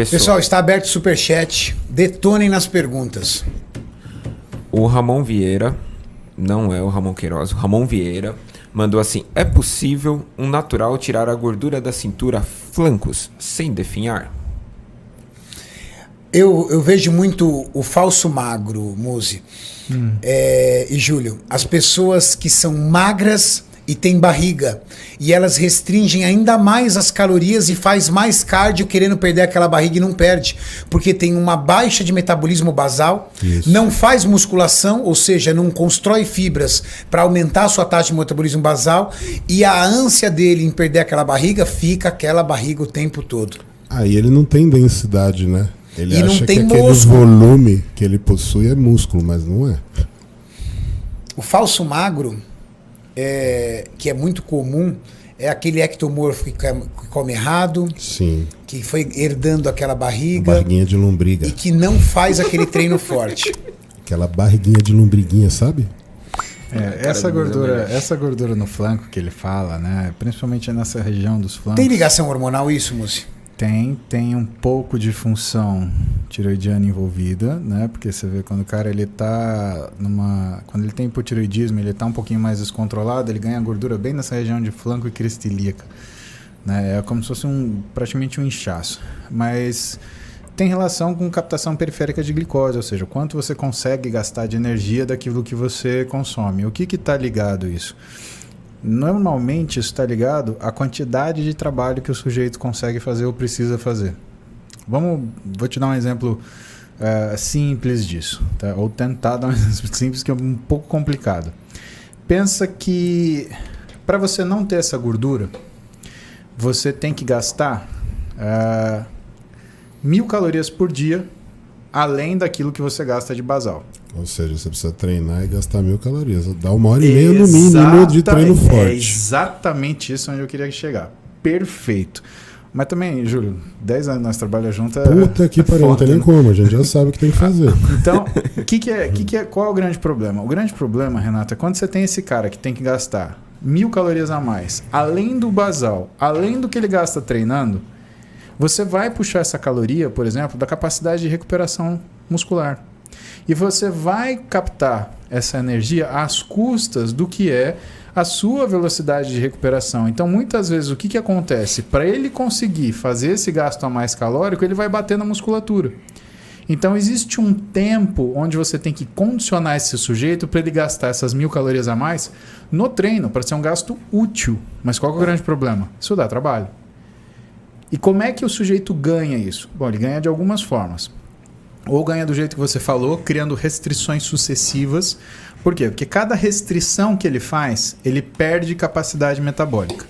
Pessoal, está aberto o superchat. Detonem nas perguntas. O Ramon Vieira, não é o Ramon Queiroz, o Ramon Vieira mandou assim: é possível um natural tirar a gordura da cintura, flancos, sem definhar? Eu vejo muito o falso magro, Muzi. E Júlio, as pessoas que são magras e têm barriga, e elas restringem ainda mais as calorias e faz mais cardio querendo perder aquela barriga e não perde, porque tem uma baixa de metabolismo basal, não faz musculação, ou seja, não constrói fibras para aumentar a sua taxa de metabolismo basal, e a ânsia dele em perder aquela barriga, fica aquela barriga o tempo todo. Aí ele não tem densidade, né? Ele E acha não tem que aquele músculo. volume que ele possui é músculo, mas não é. O falso magro, que é muito comum, é aquele ectomorfo que come errado, Sim. que foi herdando aquela barriga Barriguinha de lombriga. e que não faz aquele treino forte. Aquela barriguinha de lombriguinha, sabe? Essa gordura no flanco que ele fala, né? Principalmente nessa região dos flancos. Tem ligação hormonal isso, Muzi? Tem um pouco de função tiroidiana envolvida, né? Porque você vê quando o cara ele tá quando ele tem hipotiroidismo, ele tá um pouquinho mais descontrolado, ele ganha gordura bem nessa região de flanco e crista ilíaca, né? É como se fosse praticamente um inchaço, mas tem relação com captação periférica de glicose, ou seja, o quanto você consegue gastar de energia daquilo que você consome. O que está ligado isso? Normalmente isso está ligado à quantidade de trabalho que o sujeito consegue fazer ou precisa fazer. Vou te dar um exemplo simples disso, tá? Ou tentar dar um exemplo simples que é um pouco complicado. Pensa que para você não ter essa gordura, você tem que gastar 1.000 calorias por dia, além daquilo que você gasta de basal. Ou seja, você precisa treinar e gastar 1.000 calorias. Dá 1h30 no mínimo de treino forte. É exatamente isso onde eu queria chegar. Perfeito. Mas também, Júlio, 10 anos nós trabalhamos juntos. Puta que pariu, não tem nem como. A gente já sabe o que tem que fazer. Então, qual é o grande problema? O grande problema, Renato, é quando você tem esse cara que tem que gastar 1.000 calorias a mais, além do basal, além do que ele gasta treinando, você vai puxar essa caloria, por exemplo, da capacidade de recuperação muscular. E você vai captar essa energia às custas do que é a sua velocidade de recuperação. Então, muitas vezes, o que acontece? Para ele conseguir fazer esse gasto a mais calórico, ele vai bater na musculatura. Então, existe um tempo onde você tem que condicionar esse sujeito para ele gastar essas 1.000 calorias a mais no treino, para ser um gasto útil. Mas qual que é o grande problema? Isso dá trabalho. E como é que o sujeito ganha isso? Bom, ele ganha de algumas formas. Ou ganha do jeito que você falou, criando restrições sucessivas. Por quê? Porque cada restrição que ele faz, ele perde capacidade metabólica.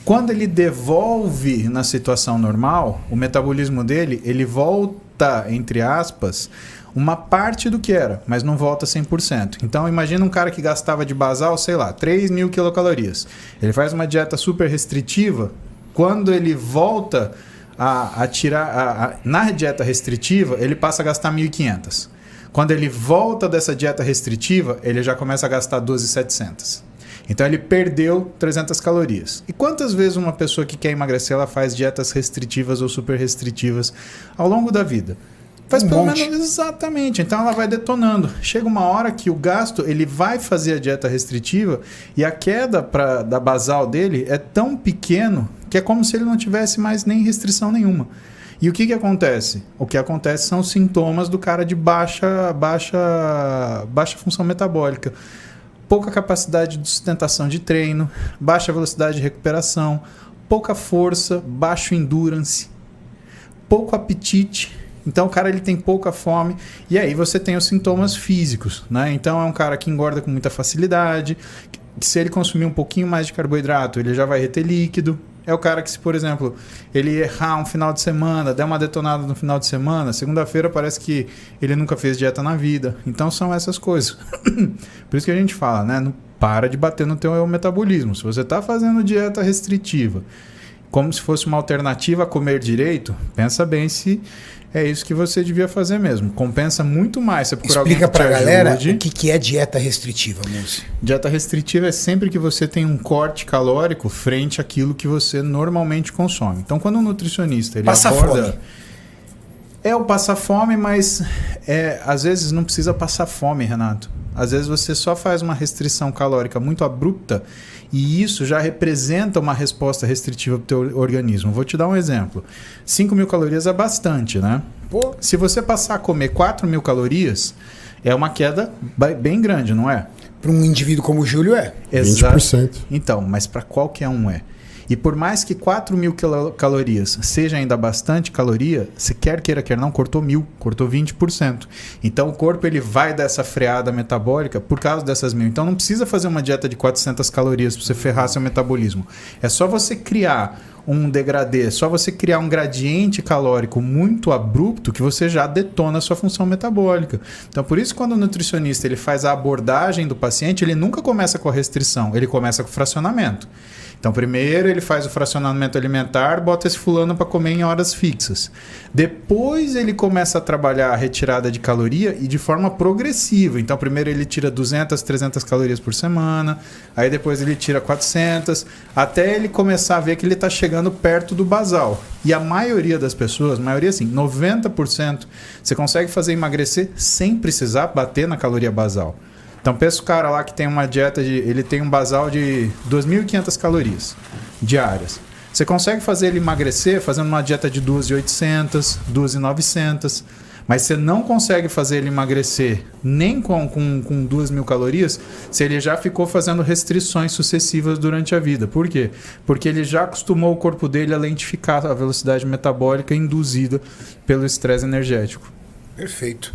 Quando ele devolve na situação normal, o metabolismo dele, ele volta, entre aspas, uma parte do que era, mas não volta 100%. Então, imagina um cara que gastava de basal, sei lá, 3.000 quilocalorias. Ele faz uma dieta super restritiva. Quando ele volta na dieta restritiva, ele passa a gastar 1.500. Quando ele volta dessa dieta restritiva, ele já começa a gastar 12.700. Então ele perdeu 300 calorias. E quantas vezes uma pessoa que quer emagrecer, ela faz dietas restritivas ou super restritivas ao longo da vida? Faz pelo menos exatamente. Então ela vai detonando. Chega uma hora que o gasto, ele vai fazer a dieta restritiva e a queda da basal dele é tão pequeno que é como se ele não tivesse mais nem restrição nenhuma. E o que acontece? O que acontece são os sintomas do cara de baixa função metabólica. Pouca capacidade de sustentação de treino, baixa velocidade de recuperação, pouca força, baixo endurance, pouco apetite. Então o cara ele tem pouca fome e aí você tem os sintomas físicos, né? Então é um cara que engorda com muita facilidade, que se ele consumir um pouquinho mais de carboidrato, ele já vai reter líquido. É o cara que, se, por exemplo, ele errar um final de semana, der uma detonada no final de semana, segunda-feira parece que ele nunca fez dieta na vida. Então são essas coisas. Por isso que a gente fala, né? Não para de bater no teu metabolismo. Se você está fazendo dieta restritiva, como se fosse uma alternativa a comer direito, pensa bem se é isso que você devia fazer mesmo. Compensa muito mais você procurar alguém que te ajude. Explica pra galera o que é dieta restritiva, Múcio. Dieta restritiva é sempre que você tem um corte calórico frente àquilo que você normalmente consome. Então, quando um nutricionista ele passa aborda... fome. É o passar fome, mas às vezes não precisa passar fome, Renato. Às vezes você só faz uma restrição calórica muito abrupta e isso já representa uma resposta restritiva para o teu organismo. Vou te dar um exemplo. 5.000 calorias é bastante, né? Pô. Se você passar a comer 4.000 calorias, é uma queda bem grande, não é? Para um indivíduo como o Júlio é. 20%. Então, mas para qualquer um é. E por mais que 4.000 calorias seja ainda bastante caloria, se quer queira, quer não, cortou 1.000, cortou 20%. Então o corpo ele vai dar essa freada metabólica por causa dessas 1.000. Então não precisa fazer uma dieta de 400 calorias para você ferrar seu metabolismo. É só você criar um degradê, só você criar um gradiente calórico muito abrupto que você já detona a sua função metabólica. Então por isso quando o nutricionista ele faz a abordagem do paciente, ele nunca começa com a restrição, ele começa com o fracionamento. Então, primeiro ele faz o fracionamento alimentar, bota esse fulano para comer em horas fixas. Depois ele começa a trabalhar a retirada de caloria e de forma progressiva. Então, primeiro ele tira 200, 300 calorias por semana, aí depois ele tira 400, até ele começar a ver que ele está chegando perto do basal. E a maioria das pessoas, maioria assim, 90%, você consegue fazer emagrecer sem precisar bater na caloria basal. Então pensa o cara lá que tem uma dieta ele tem um basal de 2.500 calorias diárias. Você consegue fazer ele emagrecer fazendo uma dieta de 2.800, 2.900, mas você não consegue fazer ele emagrecer nem com 2.000 calorias se ele já ficou fazendo restrições sucessivas durante a vida. Por quê? Porque ele já acostumou o corpo dele a lentificar a velocidade metabólica induzida pelo estresse energético. Perfeito.